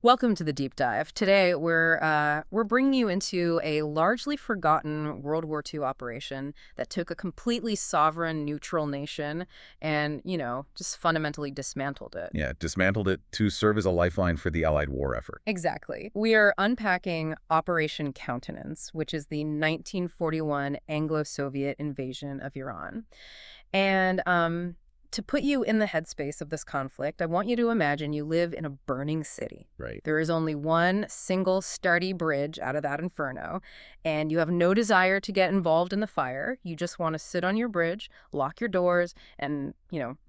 Welcome to the deep dive. Today, we're bringing you into a largely forgotten World War II operation that took a completely sovereign, neutral nation and, just fundamentally dismantled it. Yeah, dismantled it to serve as a lifeline for the Allied war effort. Exactly. We are unpacking Operation Countenance, which is the 1941 Anglo-Soviet invasion of Iran. And to put you in the headspace of this conflict, I want you to imagine you live in a burning city. Right. There is only one single sturdy bridge out of that inferno, and you have no desire to get involved in the fire. You just want to sit on your bridge, lock your doors, and,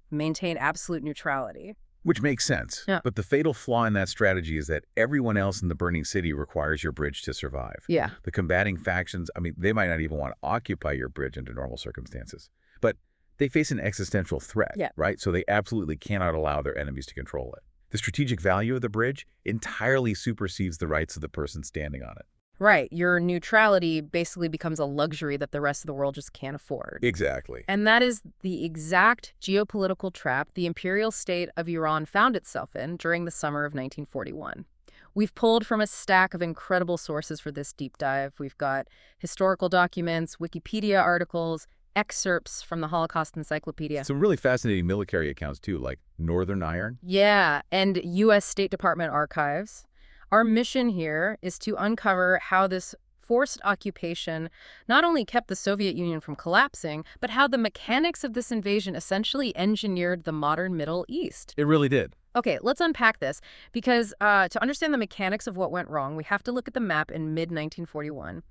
maintain absolute neutrality. Which makes sense. Yeah. But the fatal flaw in that strategy is that everyone else in the burning city requires your bridge to survive. Yeah. The combating factions, they might not even want to occupy your bridge under normal circumstances. But they face an existential threat, right? So they absolutely cannot allow their enemies to control it. The strategic value of the bridge entirely supersedes the rights of the person standing on it. Right. Your neutrality basically becomes a luxury that the rest of the world just can't afford. Exactly. And that is the exact geopolitical trap the imperial state of Iran found itself in during the summer of 1941. We've pulled from a stack of incredible sources for this deep dive. We've got historical documents, Wikipedia articles, excerpts from the Holocaust Encyclopedia. Some really fascinating military accounts, too, like Northern Iron. Yeah, and U.S. State Department archives. Our mission here is to uncover how this forced occupation not only kept the Soviet Union from collapsing, but how the mechanics of this invasion essentially engineered the modern Middle East. It really did. Okay, let's unpack this, because to understand the mechanics of what went wrong, we have to look at the map in mid-1941.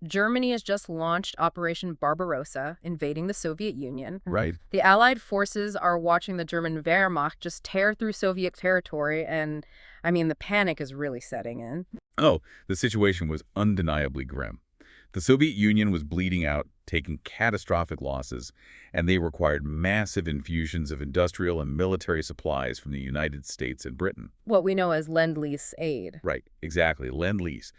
Germany has just launched Operation Barbarossa, invading the Soviet Union. Right. The Allied forces are watching the German Wehrmacht just tear through Soviet territory, and, the panic is really setting in. Oh, the situation was undeniably grim. The Soviet Union was bleeding out, taking catastrophic losses, and they required massive infusions of industrial and military supplies from the United States and Britain. What we know as Lend-Lease aid. Right, exactly, Lend-Lease.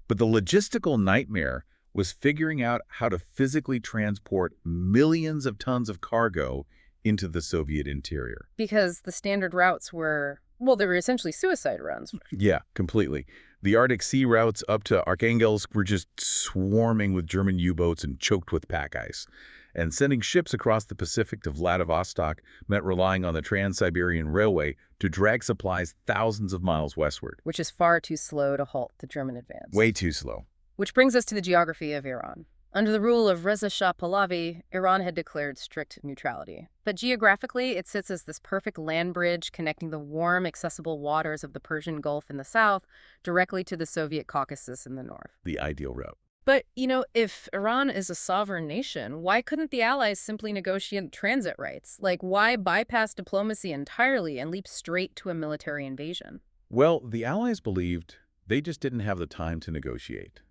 But the logistical nightmare was figuring out how to physically transport millions of tons of cargo into the Soviet interior. Because the standard routes were, they were essentially suicide runs. Yeah, completely. The Arctic Sea routes up to Arkhangelsk were just swarming with German U-boats and choked with pack ice. And sending ships across the Pacific to Vladivostok meant relying on the Trans-Siberian Railway to drag supplies thousands of miles westward. Which is far too slow to halt the German advance. Way too slow. Which brings us to the geography of Iran. Under the rule of Reza Shah Pahlavi, Iran had declared strict neutrality. But geographically, it sits as this perfect land bridge connecting the warm, accessible waters of the Persian Gulf in the south directly to the Soviet Caucasus in the north. The ideal route. But, if Iran is a sovereign nation, why couldn't the Allies simply negotiate transit rights? Like, why bypass diplomacy entirely and leap straight to a military invasion? Well, the Allies believed they just didn't have the time to negotiate.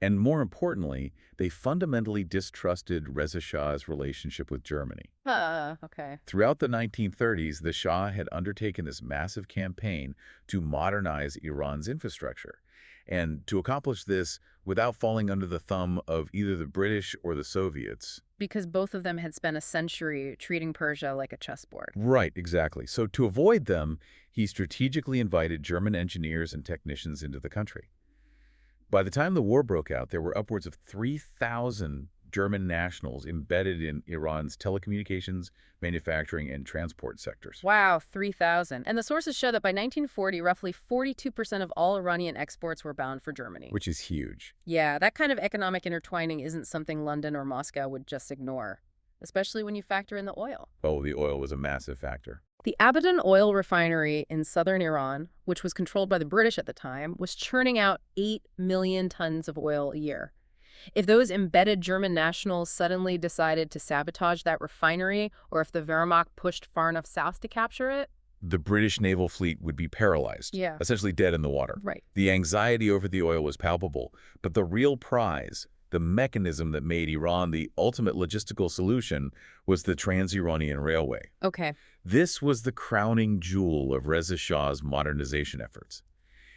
And more importantly, they fundamentally distrusted Reza Shah's relationship with Germany. Okay. Throughout the 1930s, the Shah had undertaken this massive campaign to modernize Iran's infrastructure. And to accomplish this without falling under the thumb of either the British or the Soviets. Because both of them had spent a century treating Persia like a chessboard. Right, exactly. So to avoid them, he strategically invited German engineers and technicians into the country. By the time the war broke out, there were upwards of 3,000 German nationals embedded in Iran's telecommunications, manufacturing, and transport sectors. Wow, 3,000. And the sources show that by 1940, roughly 42% of all Iranian exports were bound for Germany. Which is huge. Yeah, that kind of economic intertwining isn't something London or Moscow would just ignore, especially when you factor in the oil. Oh, the oil was a massive factor. The Abadan oil refinery in southern Iran, which was controlled by the British at the time, was churning out 8 million tons of oil a year. If those embedded German nationals suddenly decided to sabotage that refinery, or if the Wehrmacht pushed far enough south to capture it, the British naval fleet would be paralyzed, essentially dead in the water. Right. The anxiety over the oil was palpable, but the real prize, the mechanism that made Iran the ultimate logistical solution, was the Trans-Iranian Railway. Okay. This was the crowning jewel of Reza Shah's modernization efforts.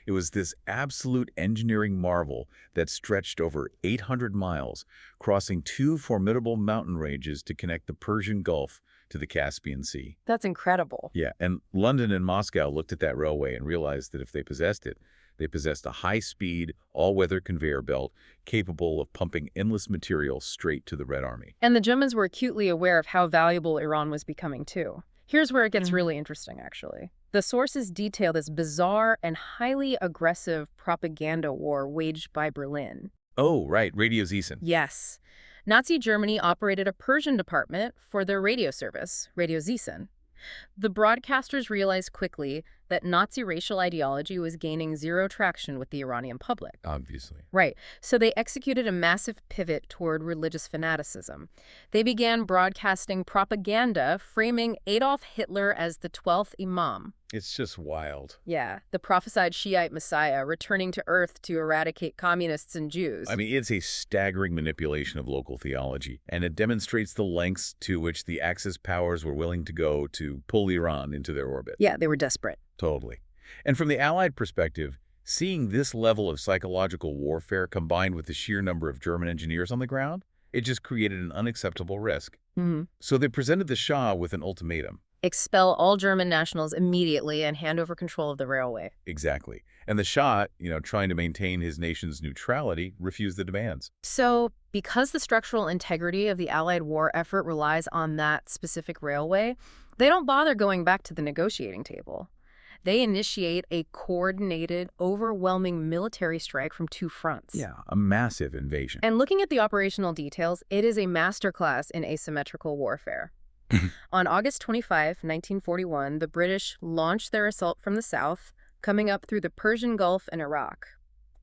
It was this absolute engineering marvel that stretched over 800 miles, crossing two formidable mountain ranges to connect the Persian Gulf to the Caspian Sea. That's incredible. Yeah, and London and Moscow looked at that railway and realized that if they possessed it, they possessed a high-speed, all-weather conveyor belt capable of pumping endless material straight to the Red Army. And the Germans were acutely aware of how valuable Iran was becoming, too. Here's where it gets really interesting, actually. The sources detail this bizarre and highly aggressive propaganda war waged by Berlin. Oh, right, Radio Zissen. Yes. Nazi Germany operated a Persian department for their radio service, Radio Zissen. The broadcasters realized quickly that Nazi racial ideology was gaining zero traction with the Iranian public. Obviously. Right. So they executed a massive pivot toward religious fanaticism. They began broadcasting propaganda framing Adolf Hitler as the 12th Imam. It's just wild. Yeah, the prophesied Shiite Messiah returning to Earth to eradicate communists and Jews. I mean, it's a staggering manipulation of local theology, and it demonstrates the lengths to which the Axis powers were willing to go to pull Iran into their orbit. Yeah, they were desperate. Totally. And from the Allied perspective, seeing this level of psychological warfare combined with the sheer number of German engineers on the ground, it just created an unacceptable risk. So they presented the Shah with an ultimatum. Expel all German nationals immediately and hand over control of the railway. Exactly. And the Shah, trying to maintain his nation's neutrality, refused the demands. So, because the structural integrity of the Allied war effort relies on that specific railway, they don't bother going back to the negotiating table. They initiate a coordinated, overwhelming military strike from two fronts. Yeah, a massive invasion. And looking at the operational details, it is a masterclass in asymmetrical warfare. On August 25, 1941, the British launched their assault from the south, coming up through the Persian Gulf and Iraq.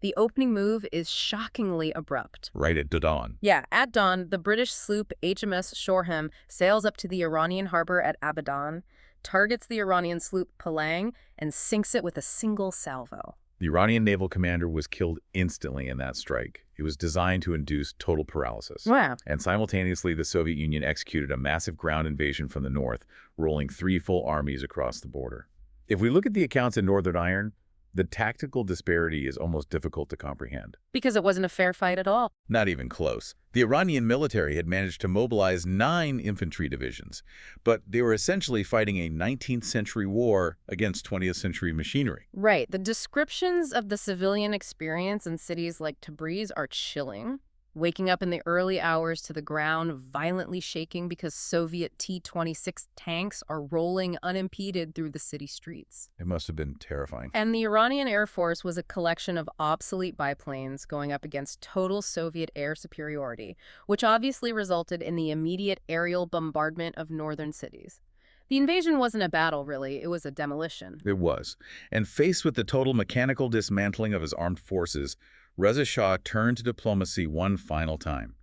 The opening move is shockingly abrupt. Right at dawn. Yeah, at dawn, the British sloop HMS Shoreham sails up to the Iranian harbor at Abadan, targets the Iranian sloop Palang, and sinks it with a single salvo. The Iranian naval commander was killed instantly in that strike. It was designed to induce total paralysis. Wow. And simultaneously, the Soviet Union executed a massive ground invasion from the north, rolling 3 full armies across the border. If we look at the accounts in Northern Iron, the tactical disparity is almost difficult to comprehend. Because it wasn't a fair fight at all. Not even close. The Iranian military had managed to mobilize 9 infantry divisions, but they were essentially fighting a 19th century war against 20th century machinery. Right. The descriptions of the civilian experience in cities like Tabriz are chilling. Waking up in the early hours to the ground violently shaking because Soviet T-26 tanks are rolling unimpeded through the city streets. It must have been terrifying. And the Iranian Air Force was a collection of obsolete biplanes going up against total Soviet air superiority, which obviously resulted in the immediate aerial bombardment of northern cities. The invasion wasn't a battle, really. It was a demolition. It was. And faced with the total mechanical dismantling of his armed forces, Reza Shah turned to diplomacy one final time.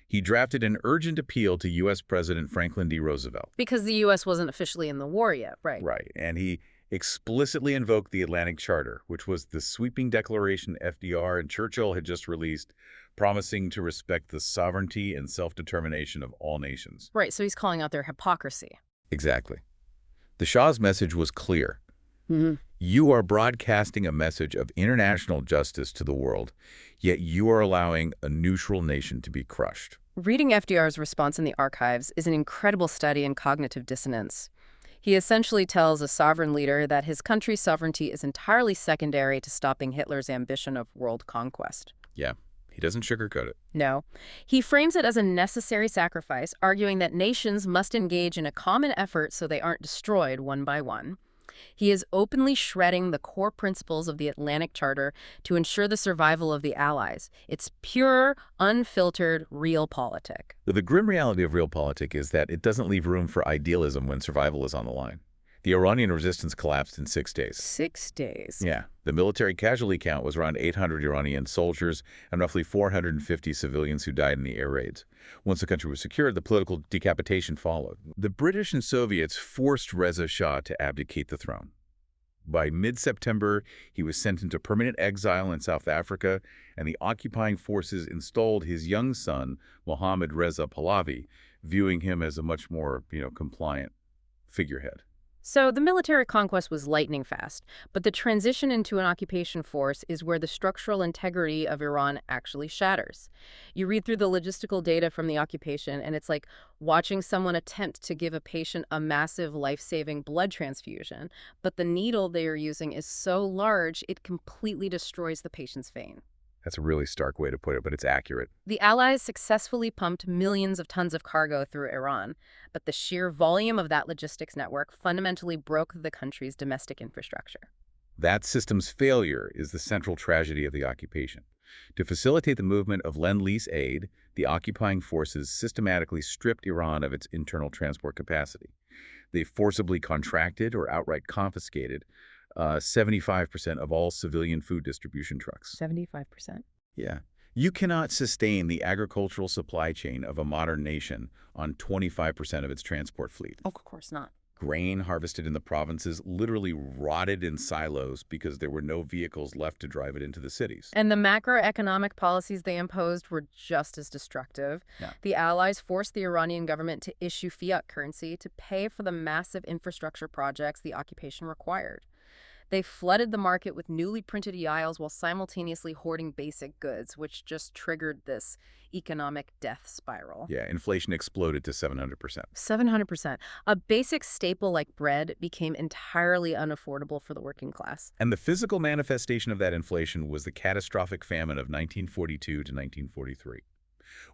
He drafted an urgent appeal to U.S. President Franklin D. Roosevelt. Because the U.S. wasn't officially in the war yet, right? Right, and he explicitly invoked the Atlantic Charter, which was the sweeping declaration FDR and Churchill had just released, promising to respect the sovereignty and self-determination of all nations. Right, so he's calling out their hypocrisy. Exactly. The Shah's message was clear. You are broadcasting a message of international justice to the world, yet you are allowing a neutral nation to be crushed. Reading FDR's response in the archives is an incredible study in cognitive dissonance. He essentially tells a sovereign leader that his country's sovereignty is entirely secondary to stopping Hitler's ambition of world conquest. Yeah, he doesn't sugarcoat it. No. He frames it as a necessary sacrifice, arguing that nations must engage in a common effort so they aren't destroyed one by one. He is openly shredding the core principles of the Atlantic Charter to ensure the survival of the Allies. It's pure, unfiltered, realpolitik. The grim reality of realpolitik is that it doesn't leave room for idealism when survival is on the line. The Iranian resistance collapsed in 6 days. 6 days? Yeah. The military casualty count was around 800 Iranian soldiers and roughly 450 civilians who died in the air raids. Once the country was secured, the political decapitation followed. The British and Soviets forced Reza Shah to abdicate the throne. By mid-September, he was sent into permanent exile in South Africa, and the occupying forces installed his young son, Mohammad Reza Pahlavi, viewing him as a much more, compliant figurehead. So the military conquest was lightning fast, but the transition into an occupation force is where the structural integrity of Iran actually shatters. You read through the logistical data from the occupation, and it's like watching someone attempt to give a patient a massive life-saving blood transfusion, but the needle they are using is so large it completely destroys the patient's vein. That's a really stark way to put it, but it's accurate. The Allies successfully pumped millions of tons of cargo through Iran, but the sheer volume of that logistics network fundamentally broke the country's domestic infrastructure. That system's failure is the central tragedy of the occupation. To facilitate the movement of Lend-Lease aid, the occupying forces systematically stripped Iran of its internal transport capacity. They forcibly contracted or outright confiscated 75% of all civilian food distribution trucks. 75%. Yeah. You cannot sustain the agricultural supply chain of a modern nation on 25% of its transport fleet. Oh, of course not. Grain harvested in the provinces literally rotted in silos because there were no vehicles left to drive it into the cities. And the macroeconomic policies they imposed were just as destructive. Yeah. The Allies forced the Iranian government to issue fiat currency to pay for the massive infrastructure projects the occupation required. They flooded the market with newly printed yiles while simultaneously hoarding basic goods, which just triggered this economic death spiral. Yeah, inflation exploded to 700%. 700%. A basic staple like bread became entirely unaffordable for the working class. And the physical manifestation of that inflation was the catastrophic famine of 1942 to 1943.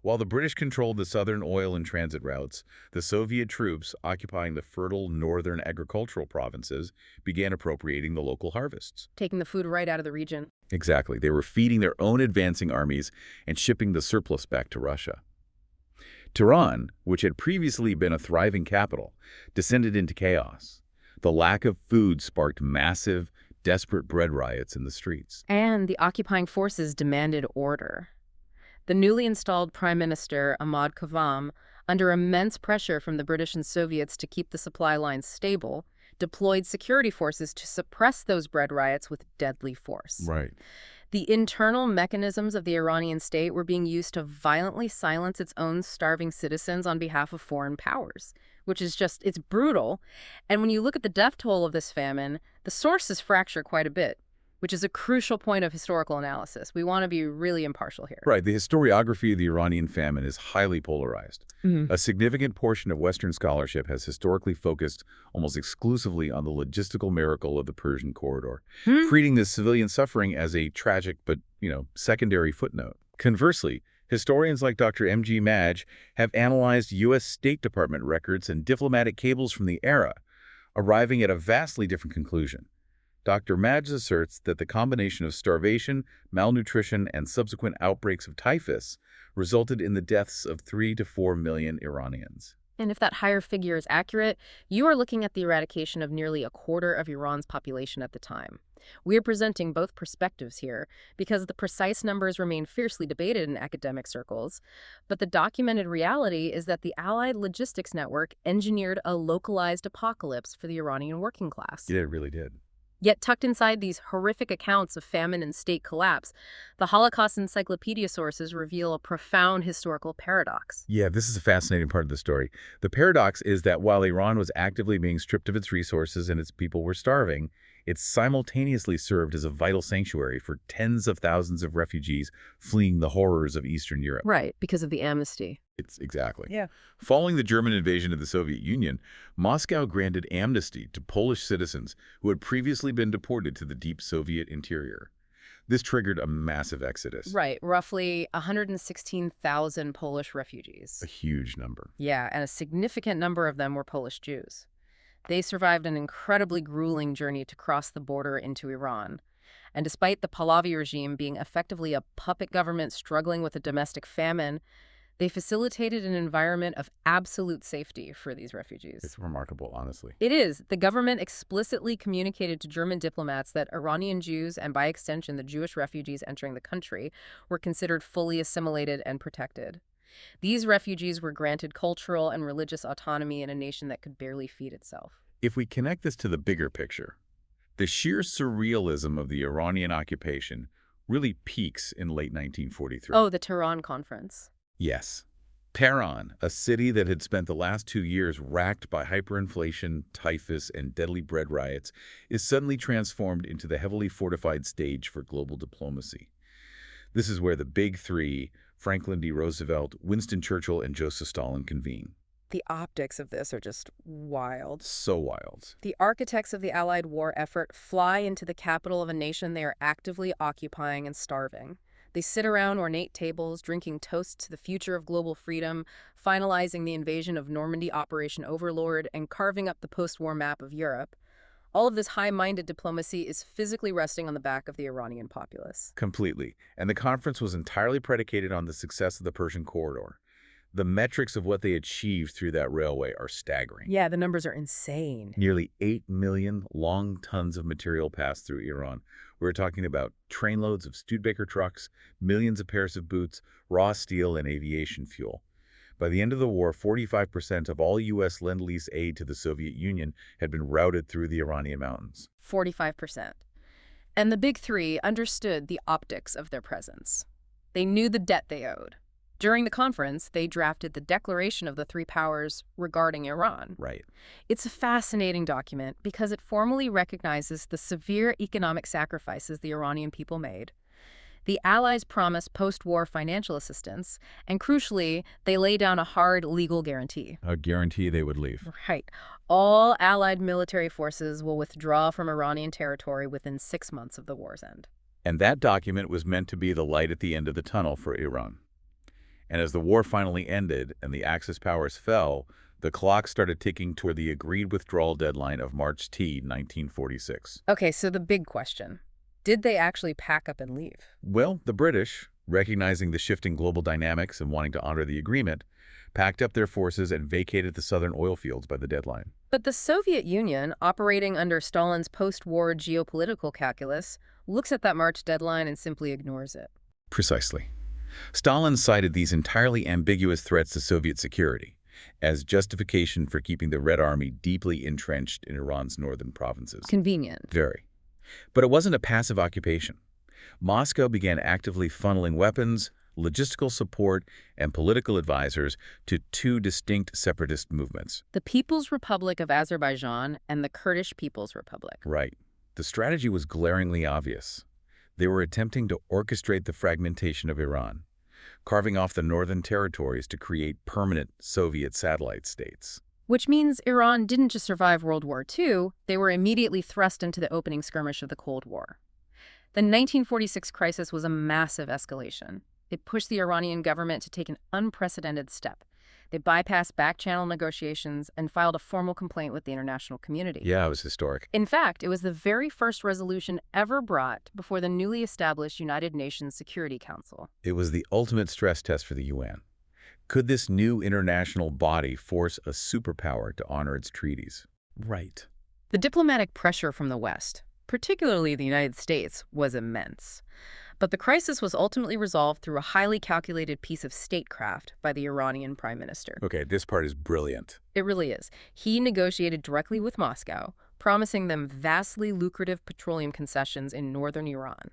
While the British controlled the southern oil and transit routes, the Soviet troops occupying the fertile northern agricultural provinces began appropriating the local harvests. Taking the food right out of the region. Exactly. They were feeding their own advancing armies and shipping the surplus back to Russia. Tehran, which had previously been a thriving capital, descended into chaos. The lack of food sparked massive, desperate bread riots in the streets. And the occupying forces demanded order. The newly installed Prime Minister, Ahmad Kavam, under immense pressure from the British and Soviets to keep the supply lines stable, deployed security forces to suppress those bread riots with deadly force. Right. The internal mechanisms of the Iranian state were being used to violently silence its own starving citizens on behalf of foreign powers, which is just, it's brutal. And when you look at the death toll of this famine, the sources fracture quite a bit, which is a crucial point of historical analysis. We want to be really impartial here. Right. The historiography of the Iranian famine is highly polarized. A significant portion of Western scholarship has historically focused almost exclusively on the logistical miracle of the Persian corridor, treating this civilian suffering as a tragic but, secondary footnote. Conversely, historians like Dr. M.G. Madge have analyzed U.S. State Department records and diplomatic cables from the era, arriving at a vastly different conclusion. Dr. Madge asserts that the combination of starvation, malnutrition, and subsequent outbreaks of typhus resulted in the deaths of 3 to 4 million Iranians. And if that higher figure is accurate, you are looking at the eradication of nearly a quarter of Iran's population at the time. We are presenting both perspectives here because the precise numbers remain fiercely debated in academic circles, but the documented reality is that the Allied logistics network engineered a localized apocalypse for the Iranian working class. Yeah, it really did. Yet tucked inside these horrific accounts of famine and state collapse, the Holocaust encyclopedia sources reveal a profound historical paradox. Yeah, this is a fascinating part of the story. The paradox is that while Iran was actively being stripped of its resources and its people were starving, it simultaneously served as a vital sanctuary for tens of thousands of refugees fleeing the horrors of Eastern Europe. Right, because of the amnesty. Exactly. Yeah. Following the German invasion of the Soviet Union, Moscow granted amnesty to Polish citizens who had previously been deported to the deep Soviet interior. This triggered a massive exodus. Right, roughly 116,000 Polish refugees. A huge number. Yeah, and a significant number of them were Polish Jews. They survived an incredibly grueling journey to cross the border into Iran. And despite the Pahlavi regime being effectively a puppet government struggling with a domestic famine, they facilitated an environment of absolute safety for these refugees. It's remarkable, honestly. It is. The government explicitly communicated to German diplomats that Iranian Jews, and by extension the Jewish refugees entering the country, were considered fully assimilated and protected. These refugees were granted cultural and religious autonomy in a nation that could barely feed itself. If we connect this to the bigger picture, the sheer surrealism of the Iranian occupation really peaks in late 1943. Oh, the Tehran Conference. Yes. Tehran, a city that had spent the last 2 years racked by hyperinflation, typhus, and deadly bread riots, is suddenly transformed into the heavily fortified stage for global diplomacy. This is where the big three, Franklin D. Roosevelt, Winston Churchill, and Joseph Stalin, convene. The optics of this are just wild. So wild. The architects of the Allied war effort fly into the capital of a nation they are actively occupying and starving. They sit around ornate tables, drinking toasts to the future of global freedom, finalizing the invasion of Normandy Operation Overlord, and carving up the post-war map of Europe. All of this high-minded diplomacy is physically resting on the back of the Iranian populace. Completely. And the conference was entirely predicated on the success of the Persian corridor. The metrics of what they achieved through that railway are staggering. Yeah, the numbers are insane. Nearly 8 million long tons of material passed through Iran. We're talking about trainloads of Studebaker trucks, millions of pairs of boots, raw steel, and aviation fuel. By the end of the war, 45% of all U.S. Lend-Lease aid to the Soviet Union had been routed through the Iranian mountains. 45%. And the big three understood the optics of their presence. They knew the debt they owed. During the conference, they drafted the Declaration of the Three Powers regarding Iran. Right. It's a fascinating document because it formally recognizes the severe economic sacrifices the Iranian people made. The Allies promise post-war financial assistance, and crucially, they lay down a hard legal guarantee. A guarantee they would leave. Right. All Allied military forces will withdraw from Iranian territory within 6 months of the war's end. And that document was meant to be the light at the end of the tunnel for Iran. And as the war finally ended and the Axis powers fell, the clock started ticking toward the agreed withdrawal deadline of March 1946. Okay, so the big question. Did they actually pack up and leave? Well, the British, recognizing the shifting global dynamics and wanting to honor the agreement, packed up their forces and vacated the southern oil fields by the deadline. But the Soviet Union, operating under Stalin's post-war geopolitical calculus, looks at that March deadline and simply ignores it. Precisely. Stalin cited these entirely ambiguous threats to Soviet security as justification for keeping the Red Army deeply entrenched in Iran's northern provinces. Convenient. Very. But it wasn't a passive occupation. Moscow began actively funneling weapons, logistical support, and political advisors to two distinct separatist movements. The People's Republic of Azerbaijan and the Kurdish People's Republic. Right. The strategy was glaringly obvious. They were attempting to orchestrate the fragmentation of Iran, carving off the northern territories to create permanent Soviet satellite states. Which means Iran didn't just survive World War II, they were immediately thrust into the opening skirmish of the Cold War. The 1946 crisis was a massive escalation. It pushed the Iranian government to take an unprecedented step. They bypassed back-channel negotiations and filed a formal complaint with the international community. Yeah, it was historic. In fact, it was the very first resolution ever brought before the newly established United Nations Security Council. It was the ultimate stress test for the UN. Could this new international body force a superpower to honor its treaties? Right. The diplomatic pressure from the West, particularly the United States, was immense. But the crisis was ultimately resolved through a highly calculated piece of statecraft by the Iranian prime minister. Okay, this part is brilliant. It really is. He negotiated directly with Moscow, promising them vastly lucrative petroleum concessions in northern Iran.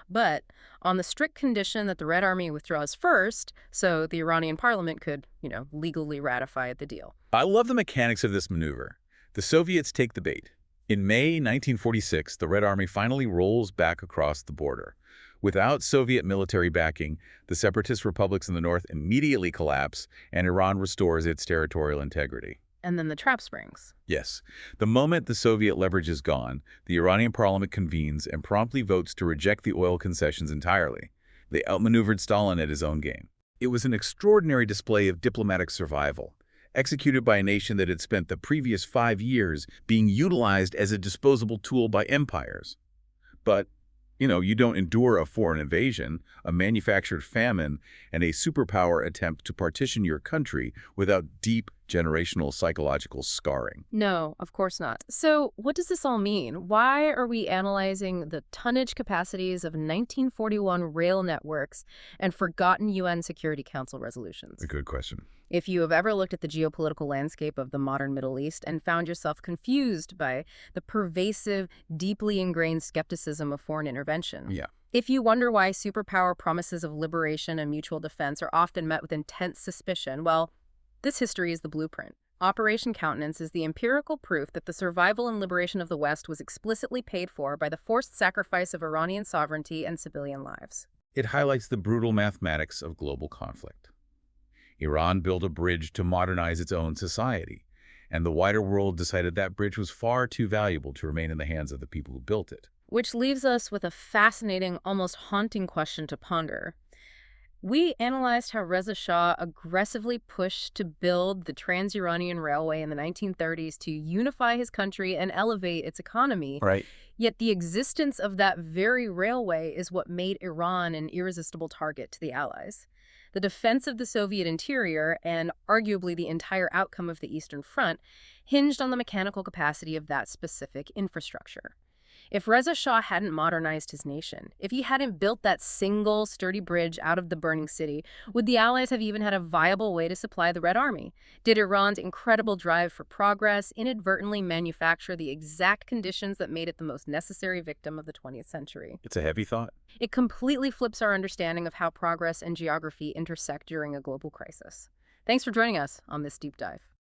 But on the strict condition that the Red Army withdraws first, so the Iranian parliament could, legally ratify the deal. I love the mechanics of this maneuver. The Soviets take the bait. In May 1946, the Red Army finally rolls back across the border. Without Soviet military backing, the separatist republics in the north immediately collapse, and Iran restores its territorial integrity. And then the trap springs. Yes. The moment the Soviet leverage is gone, the Iranian parliament convenes and promptly votes to reject the oil concessions entirely. They outmaneuvered Stalin at his own game. It was an extraordinary display of diplomatic survival, executed by a nation that had spent the previous 5 years being utilized as a disposable tool by empires. But you don't endure a foreign invasion, a manufactured famine, and a superpower attempt to partition your country without deep generational psychological scarring. No, of course not. So what does this all mean? Why are we analyzing the tonnage capacities of 1941 rail networks and forgotten UN Security Council resolutions? A good question. If you have ever looked at the geopolitical landscape of the modern Middle East and found yourself confused by the pervasive, deeply ingrained skepticism of foreign intervention, Yeah. if you wonder why superpower promises of liberation and mutual defense are often met with intense suspicion, well, this history is the blueprint. Operation Countenance is the empirical proof that the survival and liberation of the West was explicitly paid for by the forced sacrifice of Iranian sovereignty and civilian lives. It highlights the brutal mathematics of global conflict. Iran built a bridge to modernize its own society, and the wider world decided that bridge was far too valuable to remain in the hands of the people who built it. Which leaves us with a fascinating, almost haunting question to ponder. We analyzed how Reza Shah aggressively pushed to build the Trans-Iranian Railway in the 1930s to unify his country and elevate its economy. Right. Yet the existence of that very railway is what made Iran an irresistible target to the Allies. The defense of the Soviet interior, and arguably the entire outcome of the Eastern Front, hinged on the mechanical capacity of that specific infrastructure. If Reza Shah hadn't modernized his nation, if he hadn't built that single sturdy bridge out of the burning city, would the Allies have even had a viable way to supply the Red Army? Did Iran's incredible drive for progress inadvertently manufacture the exact conditions that made it the most necessary victim of the 20th century? It's a heavy thought. It completely flips our understanding of how progress and geography intersect during a global crisis. Thanks for joining us on this deep dive.